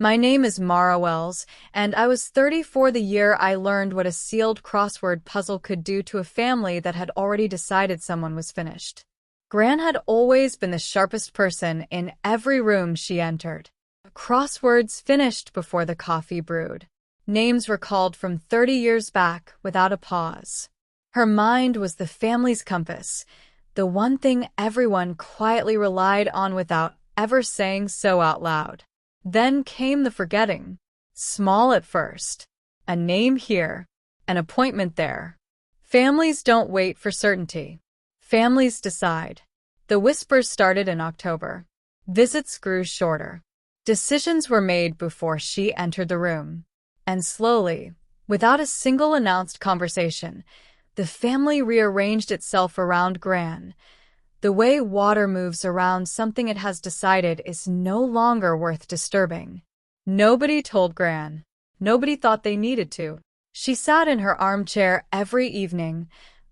My name is Mara Wells, and I was 34 the year I learned what a sealed crossword puzzle could do to a family that had already decided someone was finished. Gran had always been the sharpest person in every room she entered. Crosswords finished before the coffee brewed. Names were called from 30 years back without a pause. Her mind was the family's compass, the one thing everyone quietly relied on without ever saying so out loud. Then came the forgetting. Small at first. A name here, an appointment there. Families don't wait for certainty. Families decide. The whispers started in October. Visits grew shorter. Decisions were made before she entered the room. And slowly, without a single announced conversation, the family rearranged itself around Gran. The way water moves around something it has decided is no longer worth disturbing. Nobody told Gran. Nobody thought they needed to. She sat in her armchair every evening,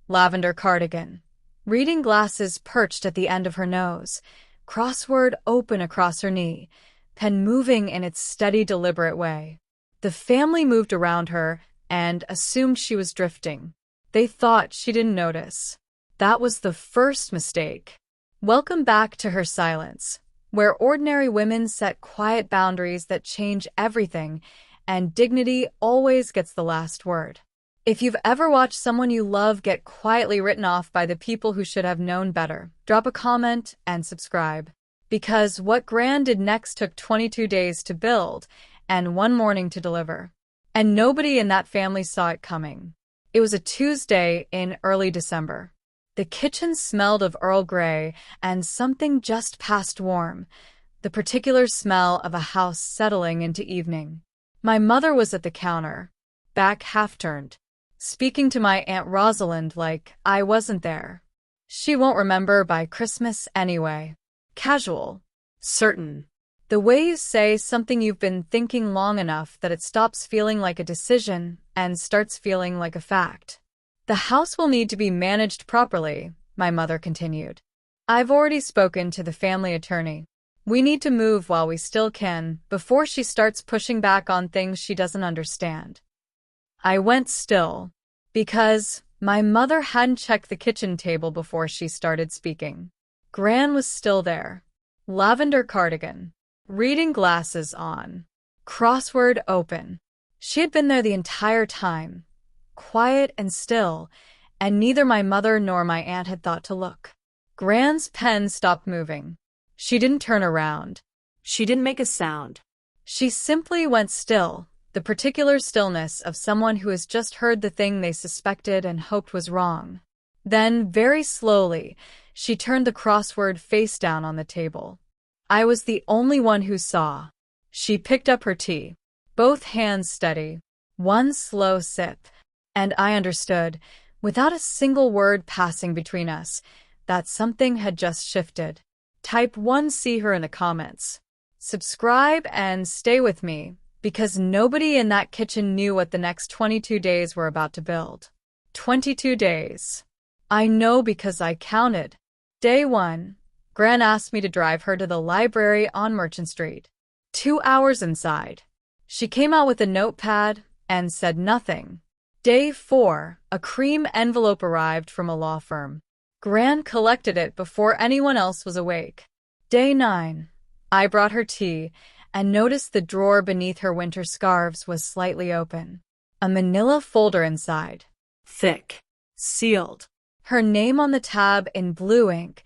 lavender cardigan, reading glasses perched at the end of her nose, crossword open across her knee, pen moving in its steady, deliberate way. The family moved around her and assumed she was drifting. They thought she didn't notice. That was the first mistake. Welcome back to her silence, where ordinary women set quiet boundaries that change everything, and dignity always gets the last word. If you've ever watched someone you love get quietly written off by the people who should have known better, drop a comment and subscribe. Because what Gran did next took 22 days to build and one morning to deliver. And nobody in that family saw it coming. It was a Tuesday in early December. The kitchen smelled of Earl Grey and something just past warm, the particular smell of a house settling into evening. My mother was at the counter, back half-turned, speaking to my Aunt Rosalind like I wasn't there. She won't remember by Christmas anyway. Casual. Certain. The way you say something you've been thinking long enough that it stops feeling like a decision and starts feeling like a fact. The house will need to be managed properly, my mother continued. I've already spoken to the family attorney. We need to move while we still can, before she starts pushing back on things she doesn't understand. I went still, because my mother hadn't checked the kitchen table before she started speaking. Gran was still there. Lavender cardigan. Reading glasses on. Crossword open. She had been there the entire time, quiet and still, and neither my mother nor my aunt had thought to look. Gran's pen stopped moving. She didn't turn around. She didn't make a sound. She simply went still, the particular stillness of someone who has just heard the thing they suspected and hoped was wrong. Then, very slowly, she turned the crossword face down on the table. I was the only one who saw. She picked up her tea, both hands steady, one slow sip, and I understood, without a single word passing between us, that something had just shifted. Type 1, see her in the comments. Subscribe and stay with me, because nobody in that kitchen knew what the next 22 days were about to build. 22 days. I know because I counted. Day 1. Gran asked me to drive her to the library on Merchant Street. 2 hours inside. She came out with a notepad and said nothing. Day 4. A cream envelope arrived from a law firm. Gran collected it before anyone else was awake. Day 9. I brought her tea and noticed the drawer beneath her winter scarves was slightly open. A manila folder inside. Thick. Sealed. Her name on the tab in blue ink,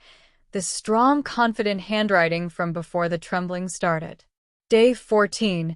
the strong, confident handwriting from before the trembling started. Day 14.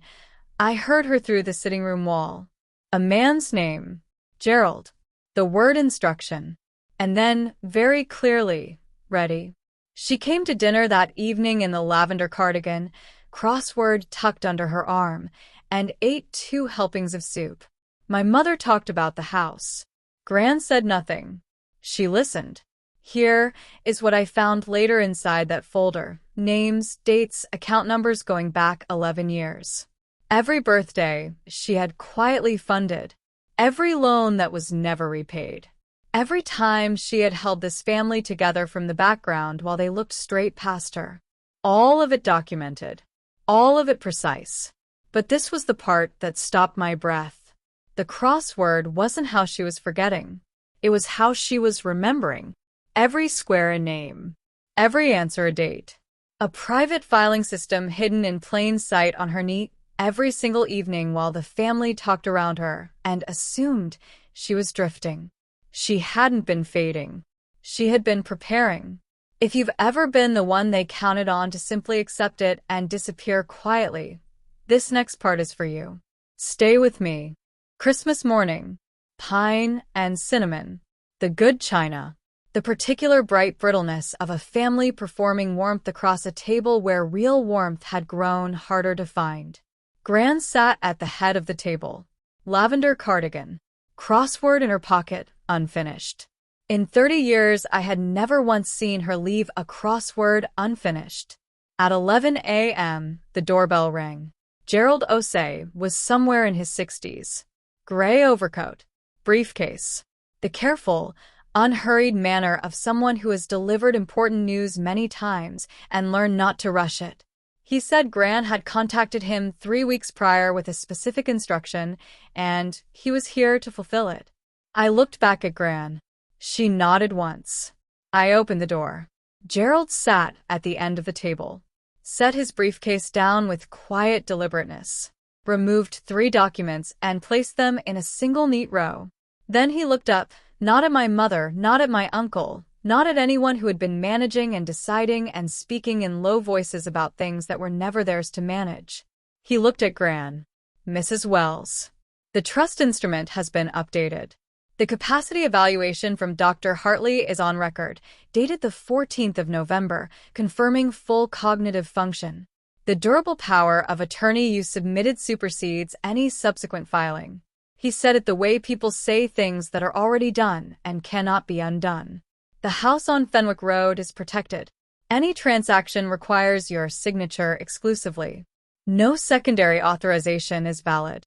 I heard her through the sitting room wall. A man's name. Gerald. The word instruction. And then, very clearly, ready. She came to dinner that evening in the lavender cardigan, crossword tucked under her arm, and ate 2 helpings of soup. My mother talked about the house. Gran said nothing. She listened. Here is what I found later inside that folder. Names, dates, account numbers going back 11 years. Every birthday she had quietly funded. Every loan that was never repaid. Every time she had held this family together from the background while they looked straight past her. All of it documented. All of it precise. But this was the part that stopped my breath. The crossword wasn't how she was forgetting. It was how she was remembering. Every square a name. Every answer a date. A private filing system hidden in plain sight on her knee every single evening while the family talked around her and assumed she was drifting. She hadn't been fading. She had been preparing. If you've ever been the one they counted on to simply accept it and disappear quietly, this next part is for you. Stay with me. Christmas morning. Pine and cinnamon. The good china. The particular bright brittleness of a family performing warmth across a table where real warmth had grown harder to find. Gran sat at the head of the table. Lavender cardigan. Crossword in her pocket, unfinished. In 30 years, I had never once seen her leave a crossword unfinished. At 11 a.m., the doorbell rang. Gerald Osei was somewhere in his 60s. Gray overcoat. Briefcase. The careful, unhurried manner of someone who has delivered important news many times and learned not to rush it. He said Gran had contacted him 3 weeks prior with a specific instruction, and he was here to fulfill it. I looked back at Gran. She nodded once. I opened the door. Gerald sat at the end of the table, set his briefcase down with quiet deliberateness, removed 3 documents and placed them in a single neat row. Then he looked up, not at my mother, not at my uncle, not at anyone who had been managing and deciding and speaking in low voices about things that were never theirs to manage. He looked at Gran. Mrs. Wells. The trust instrument has been updated. The capacity evaluation from Dr. Hartley is on record, dated the 14th of November, confirming full cognitive function. The durable power of attorney you submitted supersedes any subsequent filing. He said it the way people say things that are already done and cannot be undone. The house on Fenwick Road is protected. Any transaction requires your signature exclusively. No secondary authorization is valid.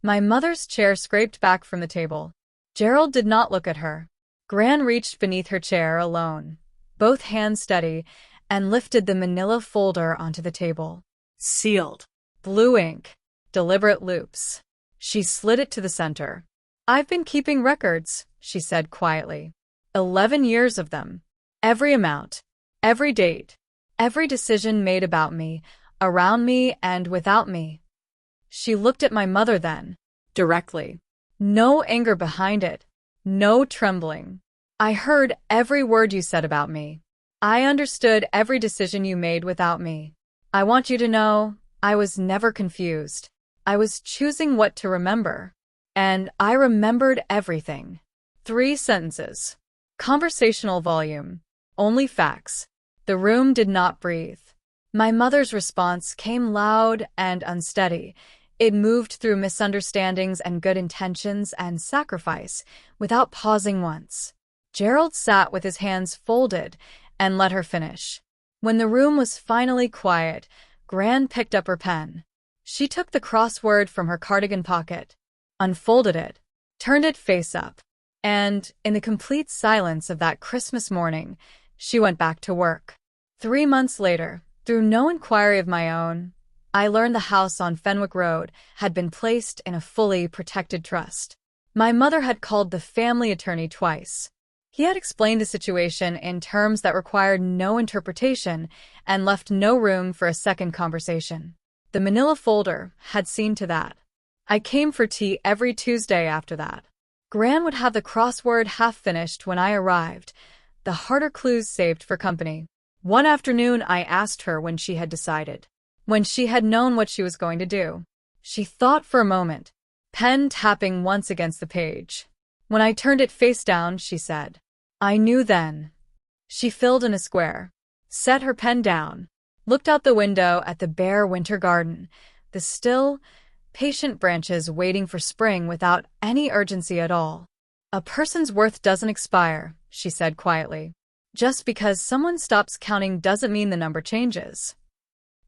My mother's chair scraped back from the table. Gerald did not look at her. Gran reached beneath her chair alone, both hands steady, and lifted the manila folder onto the table. Sealed. Blue ink. Deliberate loops. She slid it to the center. I've been keeping records, she said quietly. 11 years of them. Every amount. Every date. Every decision made about me, around me and without me. She looked at my mother then, directly. No anger behind it. No trembling. I heard every word you said about me. I understood every decision you made without me. I want you to know, I was never confused. I was choosing what to remember. And I remembered everything. 3 sentences. Conversational volume. Only facts. The room did not breathe. My mother's response came loud and unsteady. It moved through misunderstandings and good intentions and sacrifice, without pausing once. Gerald sat with his hands folded and let her finish. When the room was finally quiet, Gran picked up her pen. She took the crossword from her cardigan pocket, unfolded it, turned it face up, and, in the complete silence of that Christmas morning, she went back to work. 3 months later, through no inquiry of my own, I learned the house on Fenwick Road had been placed in a fully protected trust. My mother had called the family attorney twice. He had explained the situation in terms that required no interpretation and left no room for a second conversation. The manila folder had seen to that. I came for tea every Tuesday after that. Gran would have the crossword half finished when I arrived, the harder clues saved for company. One afternoon I asked her when she had decided, when she had known what she was going to do. She thought for a moment, pen tapping once against the page. When I turned it face down, she said, I knew then. She filled in a square, set her pen down, looked out the window at the bare winter garden, the still, patient branches waiting for spring without any urgency at all. A person's worth doesn't expire, she said quietly. Just because someone stops counting doesn't mean the number changes.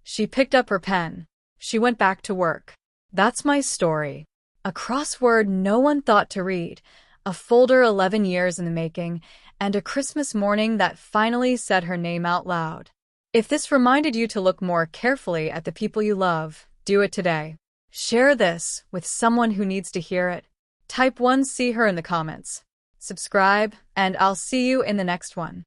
She picked up her pen. She went back to work. That's my story. A crossword no one thought to read, a folder 11 years in the making, and a Christmas morning that finally said her name out loud. If this reminded you to look more carefully at the people you love, do it today. Share this with someone who needs to hear it. Type 1 see her in the comments. Subscribe, and I'll see you in the next one.